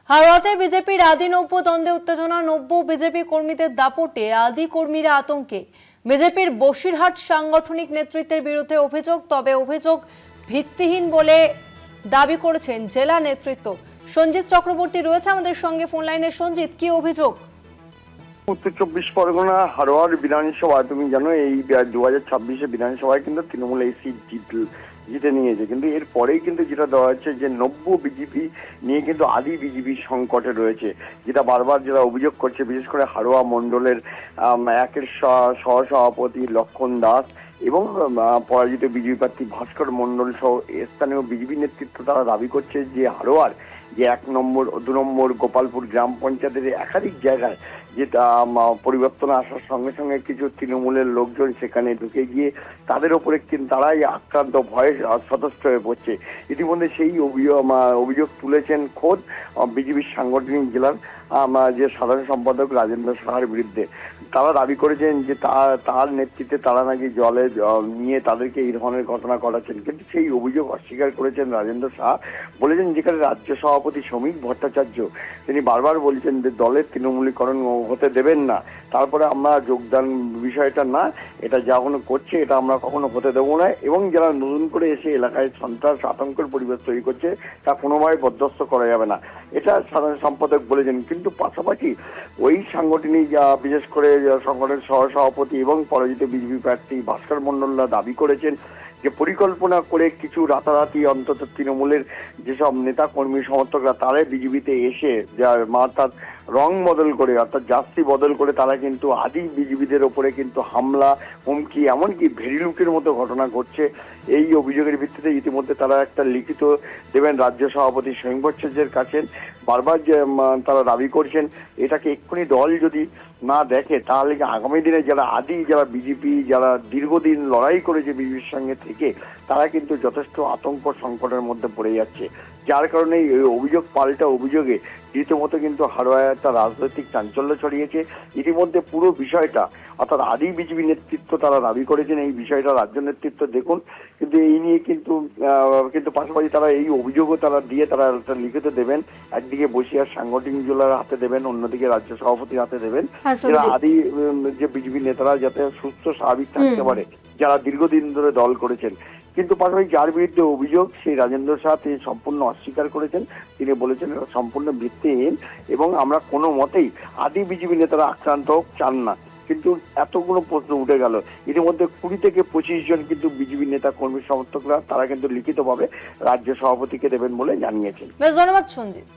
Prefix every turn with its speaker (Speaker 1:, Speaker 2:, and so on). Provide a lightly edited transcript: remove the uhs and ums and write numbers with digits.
Speaker 1: হাওড়াতে বিজেপির আদি নব্য দ্বন্দ্বে উত্তেজনা, নব্য বিজেপি কর্মীদের দাপটে আদি কর্মীরা আতঙ্কে। বিজেপির বসিরহাট সাংগঠনিক নেতৃত্বের বিরুদ্ধে অভিযোগ, তবে অভিযোগ ভিত্তিহীন বলে দাবি করেছেন জেলা নেতৃত্ব। সঞ্জিত চক্রবর্তী রয়েছে আমাদের সঙ্গে ফোন লাইনে। সঞ্জিত, কি অভিযোগ?
Speaker 2: উত্তর চব্বিশ পরগনা হারোয়ার বিধানসভায় তুমি জানো এই 2026 বিধানসভায় কিন্তু তৃণমূল এই সিট জিতে নিয়েছে, কিন্তু এর পরেই কিন্তু যেটা দেওয়া হচ্ছে যে নব্য বিজেপি নিয়ে কিন্তু আদি বিজেপি সংকটে রয়েছে, যেটা বারবার যারা অভিযোগ করছে, বিশেষ করে হারোয়া মণ্ডলের একের সহসভাপতি লক্ষণ দাস এবং পরাজিত বিজেপি প্রার্থী ভাস্কর মণ্ডল সহ স্থানীয় বিজেপি নেতৃত্ব তারা দাবি করছে যে হারোয়ার যে 1 নম্বর 2 নম্বর গোপালপুর গ্রাম পঞ্চায়েতের একাধিক জায়গায় যেটা পরিবর্তন আসার সঙ্গে সঙ্গে কিছু তৃণমূলের লোকজন সেখানে ঢুকে গিয়ে তাদের ওপরে কিন্তু তারাই আক্রান্ত, ভয়ে সতস্ত হয়ে পড়ছে। ইতিমধ্যে সেই অভিযোগ তুলেছেন খোদ বিজেপির সাংগঠনিক জেলার যে সাধারণ সম্পাদক রাজেন্দ্র সাহার বিরুদ্ধে। তারা দাবি করেছেন যে তার নেতৃত্বে তারা নাকি জলে নিয়ে তাদেরকে এই ধরনের ঘটনা ঘটাচ্ছেন, কিন্তু সেই অভিযোগ অস্বীকার করেছেন রাজেন্দ্র সাহা। বলেছেন যেখানে রাজ্য সভাপতি শ্রমিক ভট্টাচার্য তিনি বারবার বলছেন যে দলের তৃণমূলীকরণ হতে দেবেন না, তারপরে আমরা যোগদান বিষয়টা না, এটা যা কোনো করছে এটা আমরা কখনো হতে দেবো না, এবং যারা নতুন করে এসে এলাকায় সন্ত্রাস আতঙ্কের পরিবেশ তৈরি করছে তা কোনোভাবে বরদাস্ত করা যাবে না, এটা সাধারণ সম্পাদক বলেছেন। কিন্তু পাশাপাশি ওই সাংগঠনিক বিশেষ করে সংগঠনের সহসভাপতি এবং পরাজিত বিজেপি প্রার্থী ভাস্কর মণ্ডলরা দাবি করেছেন যে পরিকল্পনা করে কিছু রাতারাতি অন্তত তৃণমূলের যেসব নেতা কর্মী সমর্থকরা তারা বিজেপিতে এসে তার রং বদল করে অর্থাৎ জার্সি বদল করে তারা কিন্তু আদি বিজেপিদের ওপরে কিন্তু হামলা, হুমকি, এমনকি ভেরিলুকের মতো ঘটনা ঘটছে। এই অভিযোগের ভিত্তিতে ইতিমধ্যে তারা একটা লিখিত দেবেন রাজ্য সভাপতি শ্রমিক ভট্টাচার্যের কাছে। বারবার যে তারা দাবি করছেন এটাকে এক্ষুনি দল যদি না দেখে তাহলে আগামী দিনে যারা বিজেপি যারা দীর্ঘদিন লড়াই করেছে বিজেপির সঙ্গে থেকে তারা কিন্তু যথেষ্ট আতঙ্ক সংকটের মধ্যে পড়ে যাচ্ছে, যার কারণে এই অভিযোগ পাল্টা অভিযোগে রীতিমতো কিন্তু হারোয়ায় একটা রাজনৈতিক চাঞ্চল্য ছড়িয়েছে। ইতিমধ্যে পুরো বিষয়টা অর্থাৎ আদি বিজেপি নেতৃত্ব তারা দাবি করেছেন এই বিষয়টা রাজ্য নেতৃত্ব দেখুন, কিন্তু এই নিয়ে কিন্তু পাশাপাশি তারা এই অভিযোগও তারা দিয়ে তারা একটা লিখিত দেবেন, একদিকে বসিরহাট সাংগঠনিক জেলার হাতে দেবেন, অন্যদিকে রাজ্য সভাপতির হাতে দেবেন, যারা আদি যে বিজেপি নেতারা যাতে সুস্থ স্বাভাবিক থাকতে পারে, যারা দীর্ঘদিন ধরে দল করেছেন। কিন্তু পাশাপাশি যার বিরুদ্ধে অভিযোগ সেই রাজেন্দ্র সাহা তিনি সম্পূর্ণ অস্বীকার করেছেন। তিনি বলেছেন এটা সম্পূর্ণ ভিত্তিহীন এবং আমরা কোনো মতেই আদি বিজেপি নেতারা আক্রান্ত হোক চান না। কিন্তু এতগুলো প্রশ্ন উঠে গেল, ইতিমধ্যে 20 থেকে 25 জন কিন্তু বিজেপি নেতা কর্মী সমর্থকরা তারা কিন্তু লিখিতভাবে রাজ্য সভাপতিকে দেবেন বলে জানিয়েছেন।
Speaker 1: বেশ, ধন্যবাদ সঞ্জিত।